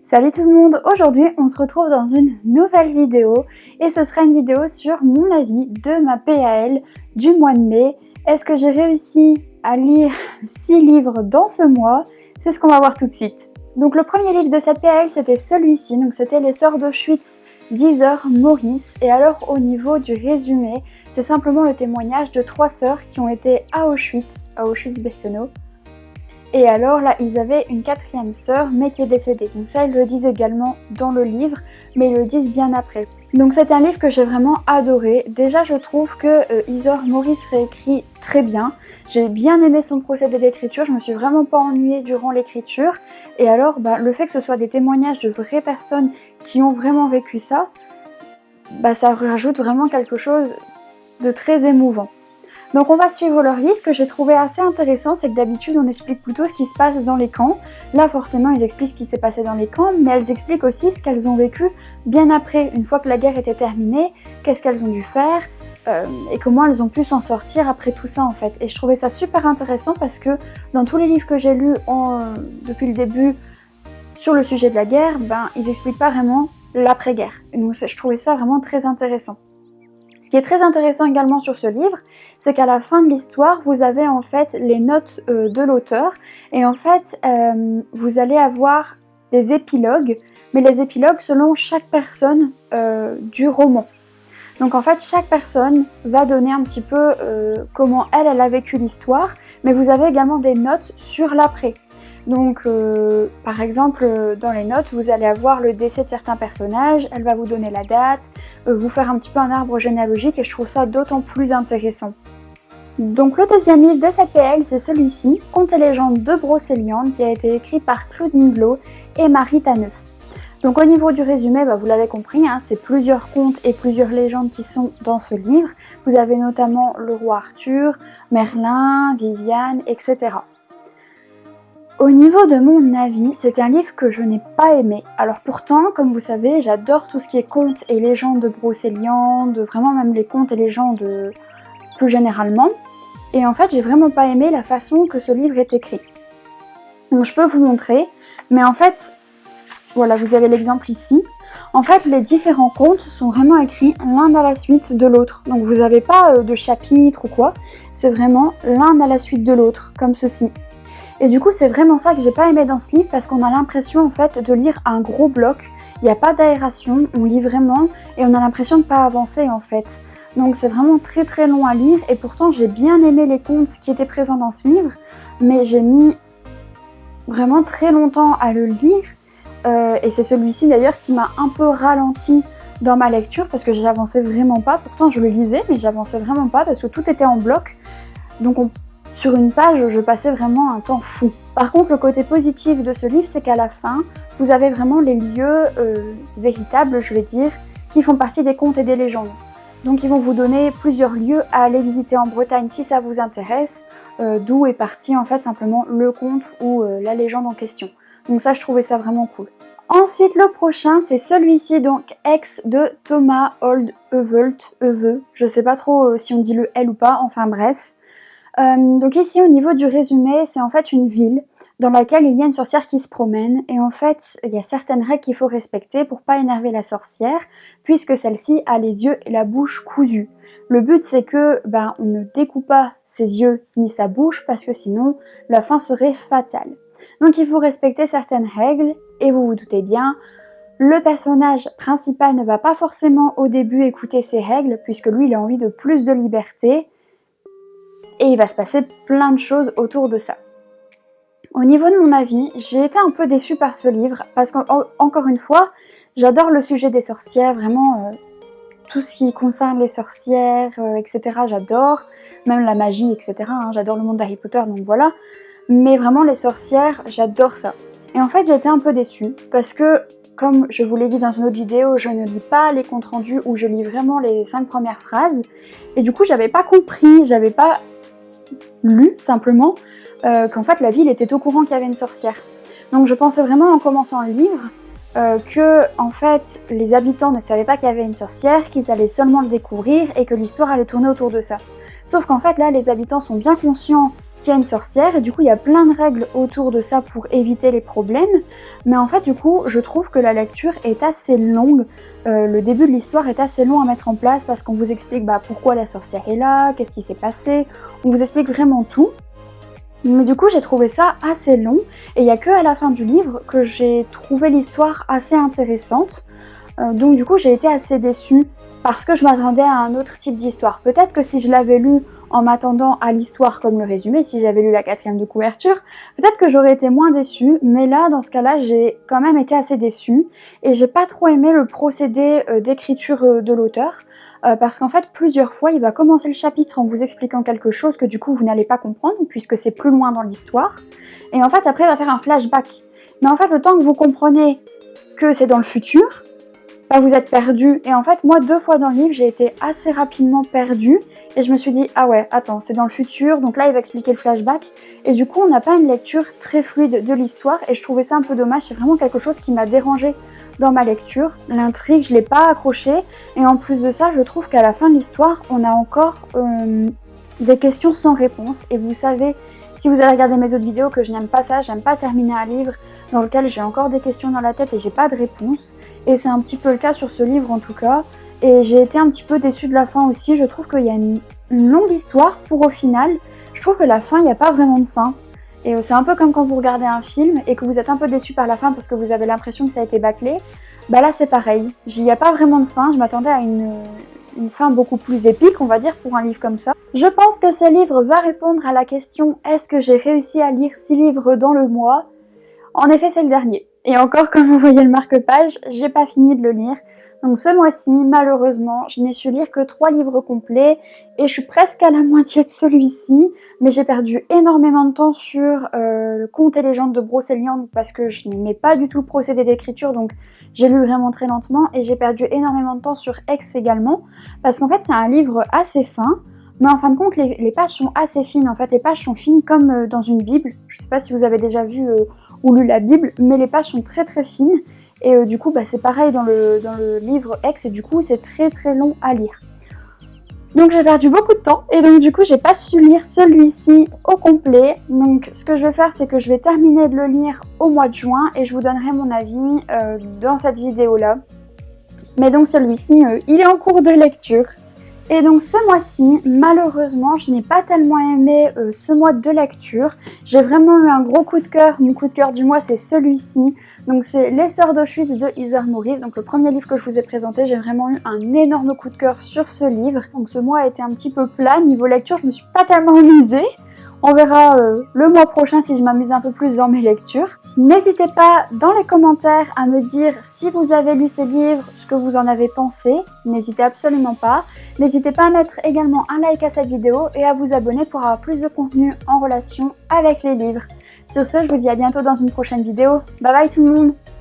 Salut tout le monde, aujourd'hui on se retrouve dans une nouvelle vidéo et ce sera une vidéo sur mon avis de ma PAL du mois de mai. Est-ce que j'ai réussi à lire 6 livres dans ce mois? C'est ce qu'on va voir tout de suite. Donc le premier livre de cette PAL c'était celui-ci, donc c'était Les Sœurs d'Auschwitz d'Iser Maurice. Et alors au niveau du résumé, c'est simplement le témoignage de 3 sœurs qui ont été à Auschwitz-Birkenau. Et alors là, ils avaient une 4e sœur, mais qui est décédée. Donc ça, ils le disent également dans le livre, mais ils le disent bien après. Donc c'est un livre que j'ai vraiment adoré. Déjà, je trouve que Iser Maurice réécrit très bien. J'ai bien aimé son procédé d'écriture, je me suis vraiment pas ennuyée durant l'écriture. Et alors, le fait que ce soit des témoignages de vraies personnes qui ont vraiment vécu ça, ça rajoute vraiment quelque chose de très émouvant. Donc on va suivre leur vie. Ce que j'ai trouvé assez intéressant, c'est que d'habitude on explique plutôt ce qui se passe dans les camps. Là forcément ils expliquent ce qui s'est passé dans les camps, mais elles expliquent aussi ce qu'elles ont vécu bien après, une fois que la guerre était terminée, qu'est-ce qu'elles ont dû faire et comment elles ont pu s'en sortir après tout ça en fait. Et je trouvais ça super intéressant parce que dans tous les livres que j'ai lus depuis le début sur le sujet de la guerre, ils expliquent pas vraiment l'après-guerre. Donc je trouvais ça vraiment très intéressant. Ce qui est très intéressant également sur ce livre, c'est qu'à la fin de l'histoire, vous avez en fait les notes de l'auteur et en fait, vous allez avoir des épilogues, mais les épilogues selon chaque personne du roman. Donc en fait, chaque personne va donner un petit peu comment elle a vécu l'histoire, mais vous avez également des notes sur l'après. Donc par exemple dans les notes vous allez avoir le décès de certains personnages, elle va vous donner la date, vous faire un petit peu un arbre généalogique et je trouve ça d'autant plus intéressant. Donc le deuxième livre de cette PL c'est celui-ci, Contes et légendes de Brocéliande, qui a été écrit par Claudine Glo et Marie Tanneux. Donc au niveau du résumé, vous l'avez compris, c'est plusieurs contes et plusieurs légendes qui sont dans ce livre. Vous avez notamment le roi Arthur, Merlin, Viviane, etc. Au niveau de mon avis, c'est un livre que je n'ai pas aimé. Alors pourtant, comme vous savez, j'adore tout ce qui est contes et légendes de Brocéliande, vraiment même les contes et légendes plus généralement. Et en fait, j'ai vraiment pas aimé la façon que ce livre est écrit. Donc je peux vous montrer, mais en fait, voilà, vous avez l'exemple ici. En fait, les différents contes sont vraiment écrits l'un à la suite de l'autre. Donc vous n'avez pas de chapitre ou quoi, c'est vraiment l'un à la suite de l'autre, comme ceci. Et du coup, c'est vraiment ça que j'ai pas aimé dans ce livre parce qu'on a l'impression en fait de lire un gros bloc. Il n'y a pas d'aération, on lit vraiment et on a l'impression de pas avancer en fait. Donc c'est vraiment très très long à lire et pourtant j'ai bien aimé les contes qui étaient présents dans ce livre, mais j'ai mis vraiment très longtemps à le lire et c'est celui-ci d'ailleurs qui m'a un peu ralenti dans ma lecture parce que j'avançais vraiment pas. Pourtant je le lisais mais j'avançais vraiment pas parce que tout était en bloc. Donc sur une page, je passais vraiment un temps fou. Par contre, le côté positif de ce livre, c'est qu'à la fin, vous avez vraiment les lieux véritables, je vais dire, qui font partie des contes et des légendes. Donc ils vont vous donner plusieurs lieux à aller visiter en Bretagne si ça vous intéresse, d'où est parti en fait simplement le conte ou la légende en question. Donc ça, je trouvais ça vraiment cool. Ensuite, le prochain, c'est celui-ci, donc Ex de Thomas Oldevelt, je sais pas trop si on dit le L ou pas, enfin bref. Donc ici au niveau du résumé, c'est en fait une ville dans laquelle il y a une sorcière qui se promène et en fait il y a certaines règles qu'il faut respecter pour pas énerver la sorcière puisque celle-ci a les yeux et la bouche cousus. Le but c'est que on ne découpe pas ses yeux ni sa bouche parce que sinon la fin serait fatale. Donc il faut respecter certaines règles et vous vous doutez bien, le personnage principal ne va pas forcément au début écouter ces règles puisque lui il a envie de plus de liberté. Et il va se passer plein de choses autour de ça. Au niveau de mon avis, j'ai été un peu déçue par ce livre, parce qu'encore une fois, j'adore le sujet des sorcières, vraiment tout ce qui concerne les sorcières, etc. J'adore, même la magie, etc. J'adore le monde d'Harry Potter, donc voilà. Mais vraiment les sorcières, j'adore ça. Et en fait, j'ai été un peu déçue, parce que, comme je vous l'ai dit dans une autre vidéo, je ne lis pas les comptes rendus où je lis vraiment les 5 premières phrases. Et du coup, j'avais pas compris, j'avais pas lu simplement qu'en fait la ville était au courant qu'il y avait une sorcière. Donc je pensais vraiment en commençant le livre que en fait les habitants ne savaient pas qu'il y avait une sorcière, qu'ils allaient seulement le découvrir et que l'histoire allait tourner autour de ça. Sauf qu'en fait là les habitants sont bien conscients qu'il y a une sorcière et du coup il y a plein de règles autour de ça pour éviter les problèmes. Mais en fait du coup je trouve que la lecture est assez longue. Le début de l'histoire est assez long à mettre en place parce qu'on vous explique pourquoi la sorcière est là, qu'est-ce qui s'est passé, on vous explique vraiment tout. Mais du coup j'ai trouvé ça assez long et il n'y a que à la fin du livre que j'ai trouvé l'histoire assez intéressante. Donc du coup j'ai été assez déçue parce que je m'attendais à un autre type d'histoire. Peut-être que si je l'avais lu en m'attendant à l'histoire comme le résumé, si j'avais lu la 4e de couverture, peut-être que j'aurais été moins déçue, mais là, dans ce cas-là, j'ai quand même été assez déçue, et j'ai pas trop aimé le procédé d'écriture de l'auteur, parce qu'en fait, plusieurs fois, il va commencer le chapitre en vous expliquant quelque chose que du coup, vous n'allez pas comprendre, puisque c'est plus loin dans l'histoire, et en fait, après, il va faire un flashback. Mais en fait, le temps que vous comprenez que c'est dans le futur, vous êtes perdu. Et en fait, moi, 2 fois dans le livre, j'ai été assez rapidement perdue. Et je me suis dit, ah ouais, attends, c'est dans le futur. Donc là, il va expliquer le flashback. Et du coup, on n'a pas une lecture très fluide de l'histoire. Et je trouvais ça un peu dommage. C'est vraiment quelque chose qui m'a dérangée dans ma lecture. L'intrigue, je ne l'ai pas accrochée. Et en plus de ça, je trouve qu'à la fin de l'histoire, on a encore des questions sans réponse. Et vous savez, si vous avez regardé mes autres vidéos, que je n'aime pas ça, j'aime pas terminer un livre dans lequel j'ai encore des questions dans la tête et j'ai pas de réponse. Et c'est un petit peu le cas sur ce livre en tout cas. Et j'ai été un petit peu déçue de la fin aussi. Je trouve qu'il y a une longue histoire pour au final. Je trouve que la fin, il n'y a pas vraiment de fin. Et c'est un peu comme quand vous regardez un film et que vous êtes un peu déçu par la fin parce que vous avez l'impression que ça a été bâclé. Là c'est pareil. Il n'y a pas vraiment de fin. Je m'attendais à une fin beaucoup plus épique, on va dire, pour un livre comme ça. Je pense que ce livre va répondre à la question « Est-ce que j'ai réussi à lire 6 livres dans le mois ?» En effet, c'est le dernier. Et encore, comme vous voyez le marque-page, j'ai pas fini de le lire. Donc ce mois-ci, malheureusement, je n'ai su lire que 3 livres complets et je suis presque à la moitié de celui-ci. Mais j'ai perdu énormément de temps sur le Contes et légendes de Brocéliande parce que je n'aimais pas du tout le procédé d'écriture, donc j'ai lu vraiment très lentement. Et j'ai perdu énormément de temps sur Aix également parce qu'en fait, c'est un livre assez fin. Mais en fin de compte, les pages sont assez fines. En fait, les pages sont fines comme dans une Bible. Je ne sais pas si vous avez déjà vu ou lu la Bible, mais les pages sont très très fines. Et du coup, c'est pareil dans le livre Aix, et du coup, c'est très très long à lire. Donc j'ai perdu beaucoup de temps, et donc du coup, j'ai pas su lire celui-ci au complet. Donc ce que je vais faire, c'est que je vais terminer de le lire au mois de juin, et je vous donnerai mon avis dans cette vidéo-là. Mais donc celui-ci, il est en cours de lecture. Et donc ce mois-ci, malheureusement, je n'ai pas tellement aimé ce mois de lecture. J'ai vraiment eu un gros coup de cœur. Mon coup de cœur du mois, c'est celui-ci. Donc c'est Les Sœurs d'Auschwitz de Heather Morris. Donc le premier livre que je vous ai présenté, j'ai vraiment eu un énorme coup de cœur sur ce livre. Donc ce mois a été un petit peu plat. Niveau lecture, je me suis pas tellement amusée. On verra le mois prochain si je m'amuse un peu plus dans mes lectures. N'hésitez pas dans les commentaires à me dire si vous avez lu ces livres, ce que vous en avez pensé. N'hésitez absolument pas. N'hésitez pas à mettre également un like à cette vidéo et à vous abonner pour avoir plus de contenu en relation avec les livres. Sur ce, je vous dis à bientôt dans une prochaine vidéo. Bye bye tout le monde!